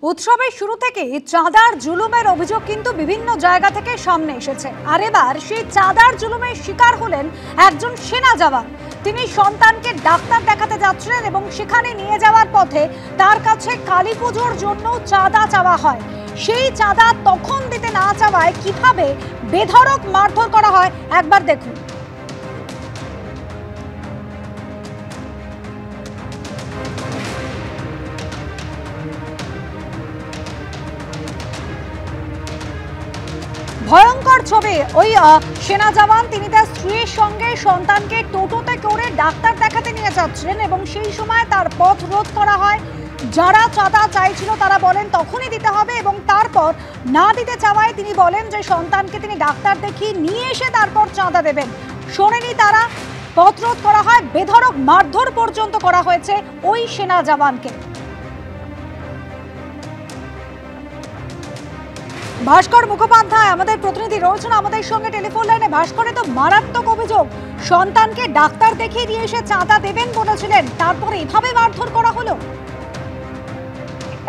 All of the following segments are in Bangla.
উৎসবের শুরু থেকে চাঁদার জুলুমের অভিযোগ কিন্তু বিভিন্ন জায়গা থেকে সামনে এসেছে। আর এবার সেই চাঁদার জুলুমের শিকার হলেন একজন সেনা জওয়ান। তিনি সন্তানকে ডাক্তার দেখাতে যাচ্ছিলেন এবং সেখানে নিয়ে যাওয়ার পথে তার কাছে কালী পুজোর জন্য চাঁদা চাওয়া হয়। সেই চাঁদা তখন দিতে না চাওয়ায় কিভাবে বেধড়ক মারধর করা হয় একবার দেখুন। ভয়ঙ্কর ছবি। ওই সেনা জওয়ান তিনি তার স্ত্রীর সঙ্গে সন্তানকে টোটোতে করে ডাক্তার দেখাতে নিয়ে যাচ্ছিলেন এবং সেই সময় তার পথ রোধ করা হয়। যারা চাঁদা চাইছিল তারা বলেন তখনই দিতে হবে এবং তারপর না দিতে চাওয়ায় তিনি বলেন যে সন্তানকে তিনি ডাক্তার দেখিয়ে নিয়ে এসে তারপর চাঁদা দেবেন। শোনেনি তারা, পথ রোধ করা হয়, বেধড়ক মারধর পর্যন্ত করা হয়েছে ওই সেনা জওয়ানকে। ভাস্কর মুখোপাধ্যায় আমাদের প্রতিনিধি রয়েছেন আমাদের সঙ্গে টেলিফোন লাইনে। ভাস্করে তো মারাত্মক অভিযোগ, সন্তানকে ডাক্তার দেখিয়ে নিয়ে এসে চাঁদা দেবেন বলেছিলেন, তারপরে এভাবে মারধর করা হলো।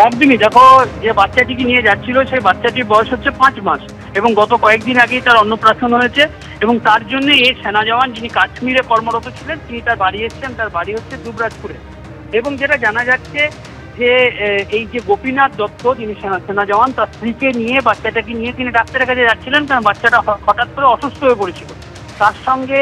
একদিনই দেখো, যে বাচ্চাটিকে নিয়ে যাচ্ছিল সেই বাচ্চাটির বয়স হচ্ছে 5 মাস এবং গত কয়েকদিন আগেই তার অন্নপ্রাশন হয়েছে এবং তার জন্য এই সেনা জওয়ান যিনি কাশ্মীরে কর্মরত ছিলেন তিনি তার বাড়ি এসেছেন। তার বাড়ি হচ্ছে দুবরাজপুরে এবং যেটা জানা যাচ্ছে যে এই যে গোপীনাথ দত্ত যিনি সেনা জওয়ান তার স্ত্রীকে নিয়ে বাচ্চাটাকে নিয়ে তিনি ডাক্তারের কাছে যাচ্ছিলেন, কারণ বাচ্চাটা হঠাৎ করে অসুস্থ হয়ে পড়েছিল। তার সঙ্গে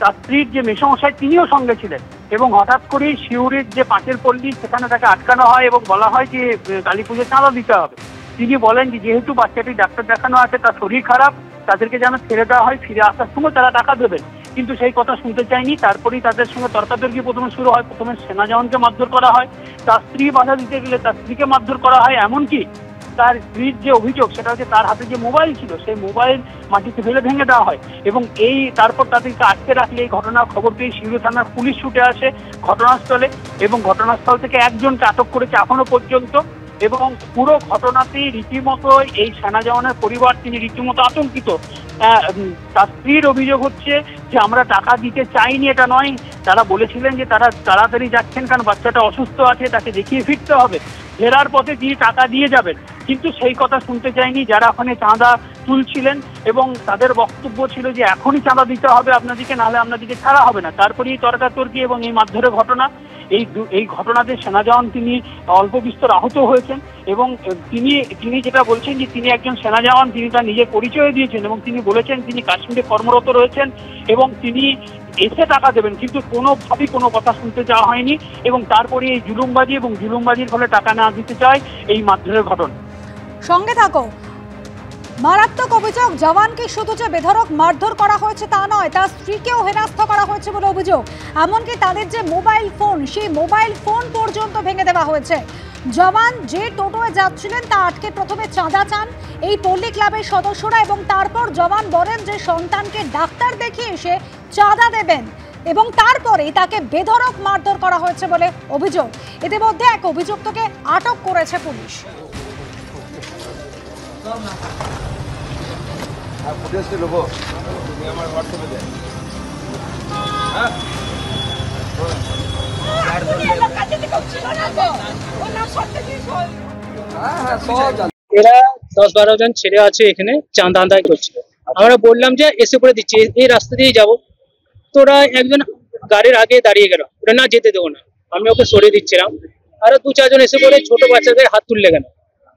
তার স্ত্রীর যে মেসমশাই তিনিও সঙ্গে ছিলেন এবং হঠাৎ করেই শিউরির যে পাঁচের পল্লী সেখানে তাকে আটকানো হয় এবং বলা হয় যে কালী পুজোর চাঁদা দিতে হবে। তিনি বলেন যে যেহেতু বাচ্চাটি ডাক্তার দেখানো আছে, তার শরীর খারাপ, তাদেরকে যেন ছেড়ে দেওয়া হয়, ফিরে আসার সময় তারা টাকা দেবেন। কিন্তু সেই কথা শুনতে চায়নি। তারপরেই তাদের সঙ্গে তর্কাতর্কি প্রথমে শুরু হয়। প্রথমে সেনা জওয়ানকে মারধর করা হয়, তার স্ত্রী বাধা দিতে গেলে তার স্ত্রীকে মারধর করা হয়। এমনকি তার স্ত্রীর যে অভিযোগ সেটা হচ্ছে তার হাতে যে মোবাইল ছিল সেই মোবাইল মাটিতে ফেলে ভেঙে দেওয়া হয় এবং তারপর তাদেরকে আটকে রাখলে এই ঘটনার খবর পেয়ে শিউরি থানার পুলিশ ছুটে আসে ঘটনাস্থলে এবং ঘটনাস্থল থেকে একজনকে আটক করেছে এখনো পর্যন্ত। এবং পুরো ঘটনাতেই রীতিমতো এই সেনা জওয়ানের পরিবার তিনি রীতিমতো আতঙ্কিত। তার স্ত্রীর অভিযোগ হচ্ছে যে আমরা টাকা দিতে চাইনি, এটা নয়, তারা বলেছিলেন যে তারা তাড়াতাড়ি যাচ্ছেন কারণ বাচ্চাটা অসুস্থ আছে, তাকে দেখিয়ে ফিরতে হবে, ফেরার পথে তিনি টাকা দিয়ে যাবেন। কিন্তু সেই কথা শুনতে চাইনি যারা ওখানে চাঁদা তুলছিলেন এবং তাদের বক্তব্য ছিল যে এখনই চাঁদা দিতে হবে আপনাদেরকে, নাহলে আপনাদেরকে ছাড়া হবে না। তারপরেই তর্কাতর্কি এবং এই মারধরের ঘটনা। এই ঘটনাতে সেনা জওয়ান তিনি অল্প বিস্তর আহত হয়েছেন এবং তিনি যেটা বলছেন যে তিনি একজন সেনা জওয়ান, তিনি তার নিজের পরিচয় দিয়েছেন এবং তিনি বলেছেন তিনি কাশ্মীরে কর্মরত রয়েছেন এবং তিনি এসে টাকা দেবেন, কিন্তু কোনোভাবেই কোনো কথা শুনতে চাওয়া হয়নি এবং তারপরে এই জুলুমবাজি এবং জুলুমবাজির ফলে টাকা না দিতে চায় এই মারধরের ঘটনা। সঙ্গে থাকো। মারাত্মক অভিযোগ, জওয়ানকে শুধু যে বেধড়ক মারধর করা হয়েছে তা নয়, তার স্ত্রীকেও হেনস্থা করা হয়েছে বলে অভিযোগ। এমনকি তাদের যে মোবাইল ফোন, সেই মোবাইল ফোন পর্যন্ত ভেঙে দেওয়া হয়েছে। জওয়ান যে টোটোয় যাচ্ছিলেন তা আটকে প্রথমে চাঁদা চান এই পল্লী ক্লাবের সদস্যরা এবং তারপর জওয়ান বলেন যে সন্তানকে ডাক্তার দেখিয়ে এসে চাঁদা দেবেন এবং তারপরেই তাকে বেধড়ক মারধর করা হয়েছে বলে অভিযোগ। ইতিমধ্যে এক অভিযুক্তকে আটক করেছে পুলিশ। এরা 10-12 জন ছেলে আছে এখানে চাঁদা আদায় করছিল। আমরা বললাম যে এসে পড়ে দিচ্ছি, এই রাস্তা দিয়ে যাবো। তোরা একজন গাড়ির আগে দাঁড়িয়ে গেল, ওরা না যেতে দেবো না, আমি ওকে সরিয়ে দিচ্ছিলাম। আরো 2-4 জন এসে পড়ে ছোট বাচ্চাদের হাত তুললে কেন,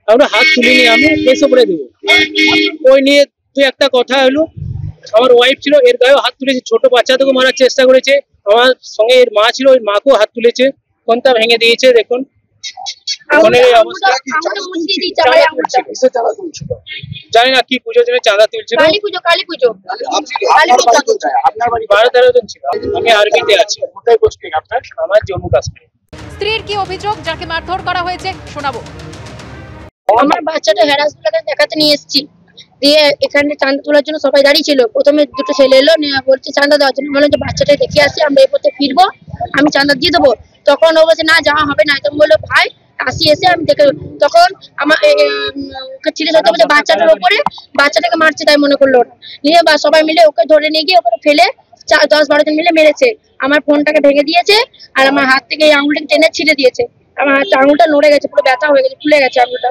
আমরা হাত তুলিনি, আমি এসে পড়ে দেবো। ওই নিয়ে তুই একটা কথা হলো, আমার ওয়াইফ ছিল এর গায়েও হাত তুলেছে, ছোট বাচ্চাদেরকে মারার চেষ্টা করেছে, আমার সঙ্গে এর মা ছিল ওই মাকেও হাত তুলেছে, কোনটা ভেঙে দিয়েছে। দেখুন জানি না কি পুজোর জন্য চাঁদা তুলছিল, আমি আর্মিতে আছি। আমার জম্মু কাশ্মীর। স্ত্রীর কি অভিযোগ, যাকে মারধর করা হয়েছে শোনাবো। আমার বাচ্চাটা হ্যারাসমেন্ট দেখাতে নিয়ে এসেছি, দিয়ে এখানে চাঁদা তোলার জন্য সবাই দাঁড়িয়ে ছিল। প্রথমে দুটো ছেলে এলো, বলছে চাঁদা দেওয়ার জন্য। বললাম যে বাচ্চাটা দেখে আসি, আমরা এই পথে ফিরবো, আমি চাঁদা দিয়ে দেবো। তখন ও বলছে না যাওয়া হবে না। তখন বললো ভাই আসি, এসে আমি দেখে, তখন আমার ছেলে সাথে বলছে বাচ্চাটার ওপরে বাচ্চাটাকে মারছে, তাই মনে করলো ওরা নিয়ে সবাই মিলে ওকে ধরে নিয়ে গিয়ে ওখানে ফেলে 10-12 জন মিলে মেরেছে। আমার ফোনটাকে ভেঙে দিয়েছে আর আমার হাত থেকে এই আঙুলটাকে টেনে ছিঁড়ে দিয়েছে। আমার আঙুলটা নড়ে গেছে, পুরো ব্যথা হয়ে গেছে, ফুলে গেছে আঙুলটা।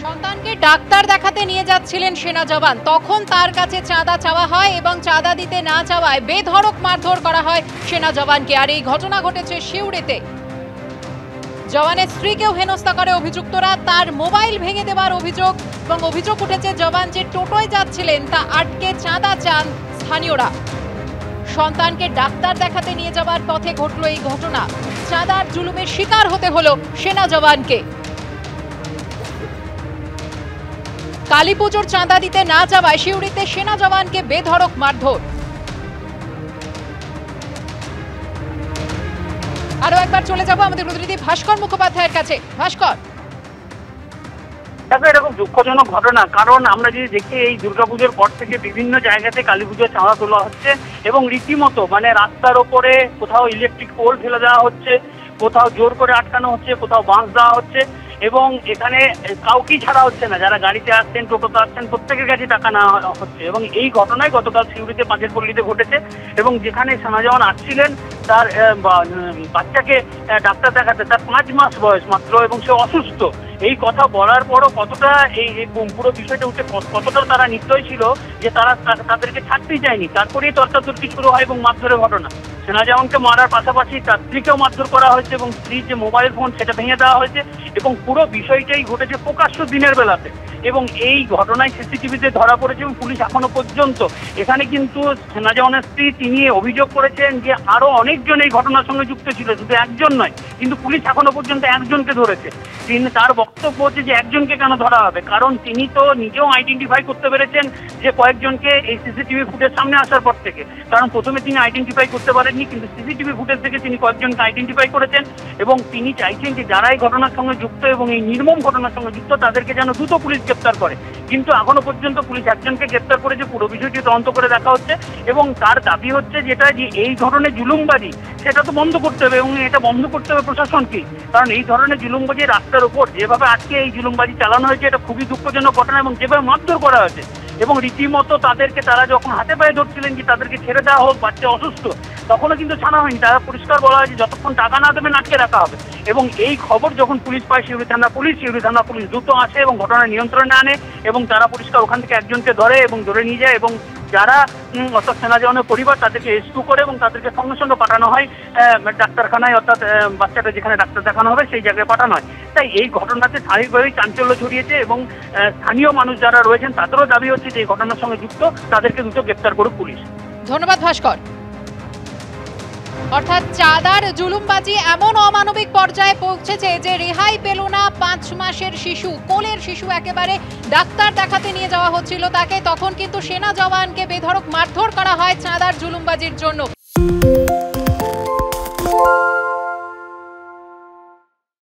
সন্তানকে ডাক্তার দেখাতে নিয়ে যাচ্ছিলেন সেনা জওয়ান, তখন তার কাছে চাঁদা চাওয়া হয় এবং চাঁদা দিতে না চাওয়ায় বেধড়ক মারধর করা হয় সেনা জওয়ানকে। আর এই ঘটনা ঘটেছে সিউড়িতে। জওয়ানের স্ত্রীকেও হেনস্থা করে অভিযুক্তরা। তার মোবাইল ভেঙে দেওয়ার অভিযোগ এবং অভিযোগ উঠেছে জওয়ান যে টোটোয় যাচ্ছিলেন তা আটকে চাঁদা চান স্থানীয়রা। সন্তানকে ডাক্তার দেখাতে নিয়ে যাওয়ার পথে ঘটল এই ঘটনা। চাঁদার জুলুমের শিকার হতে হলো সেনা জওয়ানকে। কালী পুজোর চাঁদা দিতে না যাওয়ায় সিউড়িতে সেনা জওয়ানকে বেধড়ক মারধর। আরো একবার চলে যাব আমাদের প্রতিনিধি ভাস্কর মুখোপাধ্যায়ের কাছে। ভাস্কর, দেখো এরকম দুঃখজনক ঘটনা, কারণ আমরা যদি দেখি এই দুর্গাপুজোর পর থেকে বিভিন্ন জায়গাতে কালী পুজোর চাঁদা তোলা হচ্ছে এবং রীতিমতো মানে রাস্তার ওপরে কোথাও ইলেকট্রিক পোল ফেলে দেওয়া হচ্ছে, কোথাও জোর করে আটকানো হচ্ছে, কোথাও বাঁশ দেওয়া হচ্ছে এবং এখানে কাউকেই ছাড়া হচ্ছে না। যারা গাড়িতে আসছেন, টোটোতে আসছেন, প্রত্যেকের কাছে টাকা নেওয়া হচ্ছে। এবং এই ঘটনায় গতকাল সিউড়িতে পাঁচের পল্লীতে ঘটেছে এবং যেখানে সেনা জওয়ান আসছিলেন তার বাচ্চাকে ডাক্তার দেখাতে, তার 5 মাস বয়স মাত্র এবং সে অসুস্থ। এই কথা বলার পরও কতটা এই পুরো বিষয়টা উঠে কতটা তারা নিশ্চয় ছিল যে তারা তাদেরকে ছাড়তেই চায়নি। তারপরেই তর্কাতর্কি শুরু হয় এবং মারধরের ঘটনা। সেনা জওয়ানকে মারার পাশাপাশি তার স্ত্রীকেও মারধর করা হয়েছে এবং স্ত্রীর যে মোবাইল ফোন সেটা ভেঙে দেওয়া হয়েছে এবং পুরো বিষয়টাই ঘটেছে প্রকাশ্য দিনের বেলাতে। এবং এই ঘটনায় সিসিটিভিতে ধরা পড়েছে এবং পুলিশ এখনো পর্যন্ত এখানে কিন্তু সেনা জওয়ানের স্ত্রী তিনি অভিযোগ করেছেন যে আরো অনেকজন এই ঘটনার সঙ্গে যুক্ত ছিল, শুধু একজন নয়। কিন্তু পুলিশ এখনো পর্যন্ত একজনকে ধরেছে। তার বক্তব্য হচ্ছে যে একজনকে কেন ধরা হবে, কারণ তিনি তো নিজেও আইডেন্টিফাই করতে পেরেছেন যে কয়েকজনকে এই সিসিটিভি ফুটেজ সামনে আসার পর থেকে। কারণ প্রথমে তিনি আইডেন্টিফাই করতে পারেননি, কিন্তু সিসিটিভি ফুটেজ থেকে তিনি কয়েকজনকে আইডেন্টিফাই করেছেন এবং তিনি চাইছেন যে যারা এই ঘটনার সঙ্গে যুক্ত এবং এই নির্মম ঘটনার সঙ্গে যুক্ত তাদেরকে যেন দ্রুত পুলিশ গ্রেপ্তার করে। কিন্তু এখনো পর্যন্ত পুলিশ একজনকে গ্রেপ্তার করেছে, পুরো বিষয়টি তদন্ত করে দেখা হচ্ছে এবং তার দাবি হচ্ছে যেটা যে এই ধরনের জুলুমবাজি সেটা তো বন্ধ করতে হবে এবং এটা বন্ধ করতে হবে প্রশাসনকে। কারণ এই ধরনের জুলুমবাজি রাস্তার উপর যেভাবে আজকে এই জুলুমবাজি চালানো হয়েছে এটা খুবই দুঃখজনক ঘটনা এবং যেভাবে মারধর করা হয়েছে এবং রীতিমতো তাদেরকে তারা যখন হাতে পায়ে ধরছিলেন যে তাদেরকে ছেড়ে দেওয়া হোক, বাচ্চা অসুস্থ, তখনও কিন্তু ছাড়া হয়নি। তারা পরিষ্কার বলা হয়েছে যতক্ষণ টাকা না দেবেন আটকে রাখা হবে। এবং এই খবর যখন পুলিশ পায় সিউড়ি থানা পুলিশ দ্রুত আসে এবং ঘটনা নিয়ন্ত্রণে আনে এবং তারা পরিষ্কার ওখান থেকে একজনকে ধরে এবং ধরে নিয়ে যায় এবং যারা অর্থাৎ সেনা জওয়ানের পরিবার তাদেরকে রেস্কিউ করে এবং তাদেরকে সঙ্গে সঙ্গে পাঠানো হয় ডাক্তারখানায়, অর্থাৎ বাচ্চাটা যেখানে ডাক্তার দেখানো হবে সেই জায়গায় পাঠানো হয়। তাই এই ঘটনাতে স্বাভাবিকভাবেই চাঞ্চল্য ছড়িয়েছে এবং স্থানীয় মানুষ যারা রয়েছেন তাদেরও দাবি হচ্ছে যে এই ঘটনার সঙ্গে যুক্ত তাদেরকে দ্রুত গ্রেপ্তার করুক পুলিশ। ধন্যবাদ ভাস্কর। অর্থাৎ চাঁদার জুলুমবাজি এমন অমানবিক পর্যায়ে পৌঁছেছে যে রেহাই পেল না 5 মাসের শিশু, কোলের শিশু। একেবারে ডাক্তার দেখাতে নিয়ে যাওয়া হচ্ছিল তাকে, তখন কিন্তু সেনা জওয়ানকে বেধড়ক মারধর করা হয় চাঁদার জুলুমবাজির জন্য।